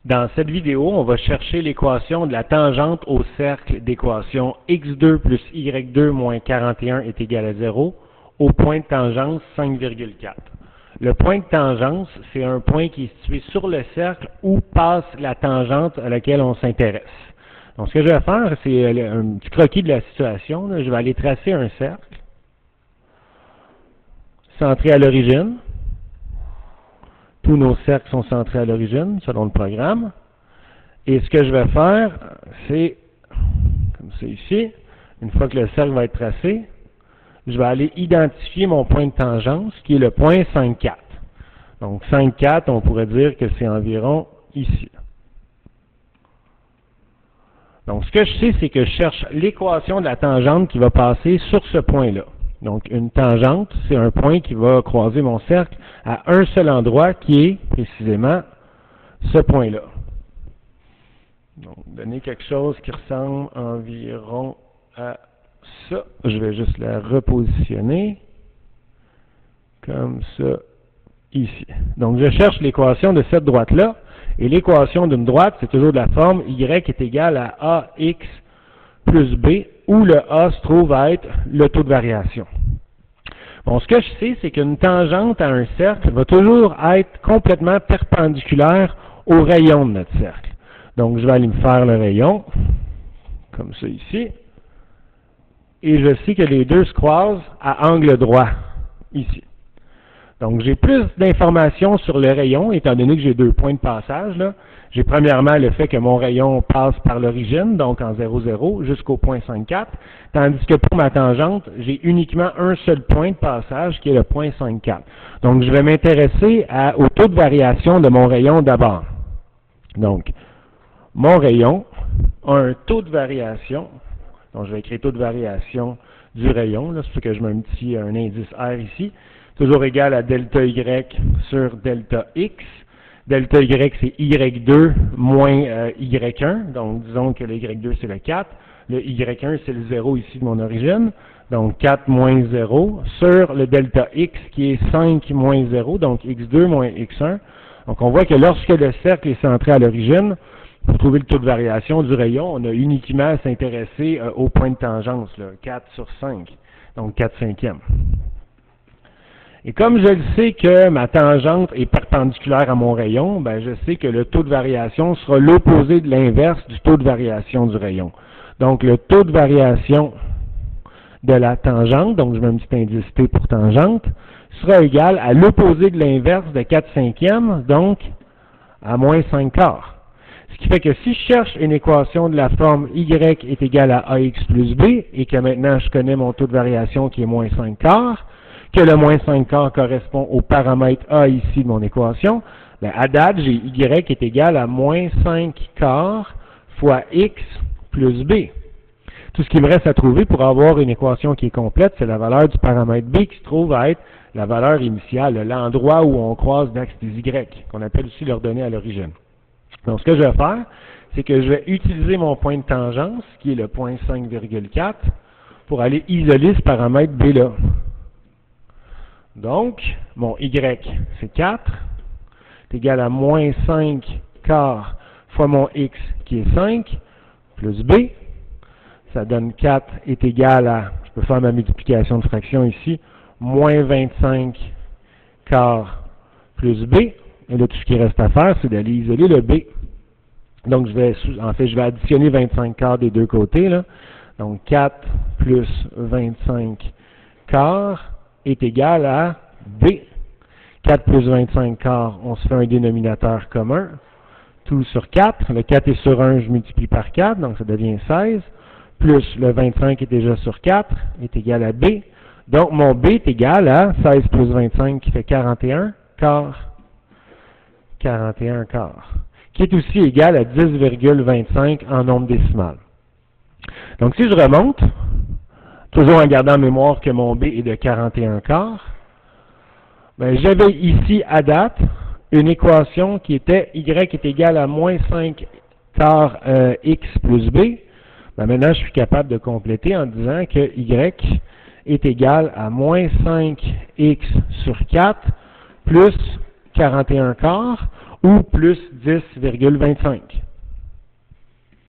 Dans cette vidéo, on va chercher l'équation de la tangente au cercle d'équation x2 plus y2 moins 41 est égal à 0 au point de tangence 5,4. Le point de tangence, c'est un point qui est situé sur le cercle où passe la tangente à laquelle on s'intéresse. Donc, ce que je vais faire, c'est un petit croquis de la situation. Là. Je vais aller tracer un cercle centré à l'origine. Tous nos cercles sont centrés à l'origine, selon le programme. Et ce que je vais faire, c'est, comme c'est ici, une fois que le cercle va être tracé, je vais aller identifier mon point de tangence, qui est le point 5,4. Donc, 5,4, on pourrait dire que c'est environ ici. Donc, ce que je sais, c'est que je cherche l'équation de la tangente qui va passer sur ce point-là. Donc, une tangente, c'est un point qui va croiser mon cercle à un seul endroit, qui est précisément ce point-là. Donc, donner quelque chose qui ressemble environ à ça. Je vais juste la repositionner comme ça, ici. Donc, je cherche l'équation de cette droite-là. Et l'équation d'une droite, c'est toujours de la forme y est égal à ax plus b, où le a se trouve à être le taux de variation. Bon, ce que je sais, c'est qu'une tangente à un cercle va toujours être complètement perpendiculaire au rayon de notre cercle. Donc, je vais aller me faire le rayon, comme ça ici, et je sais que les deux se croisent à angle droit, ici. Donc, j'ai plus d'informations sur le rayon, étant donné que j'ai deux points de passage, là. J'ai premièrement le fait que mon rayon passe par l'origine, donc en 0, 0, jusqu'au point 5,4, tandis que pour ma tangente, j'ai uniquement un seul point de passage, qui est le point 5,4. Donc, je vais m'intéresser au taux de variation de mon rayon d'abord. Donc, mon rayon a un taux de variation, donc je vais écrire taux de variation du rayon, là, c'est pour que je mets un indice R ici, toujours égal à delta Y sur delta X. Delta Y, c'est Y2 moins Y1. Donc, disons que le Y2, c'est le 4. Le Y1, c'est le 0 ici de mon origine. Donc, 4 moins 0 sur le delta X, qui est 5 moins 0. Donc, X2 moins X1. Donc, on voit que lorsque le cercle est centré à l'origine, pour trouver le taux de variation du rayon, on a uniquement à s'intéresser au point de tangence, là, 4 sur 5. Donc, 4/5. Et comme je le sais que ma tangente est perpendiculaire à mon rayon, ben je sais que le taux de variation sera l'opposé de l'inverse du taux de variation du rayon. Donc, le taux de variation de la tangente, donc je mets un petit indice T pour tangente, sera égal à l'opposé de l'inverse de 4/5, donc à moins 5/4. Ce qui fait que si je cherche une équation de la forme y est égal à ax plus b, et que maintenant je connais mon taux de variation qui est moins 5/4, que le moins 5/4 correspond au paramètre A ici de mon équation, bien, à date, j'ai Y est égal à moins 5/4 fois X plus B. Tout ce qui me reste à trouver pour avoir une équation qui est complète, c'est la valeur du paramètre B qui se trouve à être la valeur initiale, l'endroit où on croise l'axe des Y, qu'on appelle aussi l'ordonnée à l'origine. Donc, ce que je vais faire, c'est que je vais utiliser mon point de tangence, qui est le point 5,4, pour aller isoler ce paramètre B-là. Donc, mon Y, c'est 4, est égal à moins 5/4 fois mon X, qui est 5, plus B. Ça donne 4 est égal à, je peux faire ma multiplication de fractions ici, moins 25/4 plus B. Et là, tout ce qui reste à faire, c'est d'aller isoler le B. Donc, je vais additionner 25/4 des deux côtés, là. Donc, 4 plus 25/4 est égal à B. 4 plus 25/4, on se fait un dénominateur commun. Tout sur 4. Le 4 est sur 1, je multiplie par 4, donc ça devient 16. Plus le 25 est déjà sur 4, est égal à B. Donc, mon B est égal à 16 plus 25 qui fait 41/4. 41/4. Qui est aussi égal à 10,25 en nombre décimal. Donc, si je remonte, toujours en gardant en mémoire que mon B est de 41/4, ben, j'avais ici, à date, une équation qui était Y est égal à moins 5/4 X plus B. Ben, maintenant, je suis capable de compléter en disant que Y est égal à moins 5X sur 4 plus 41/4, ou plus 10,25.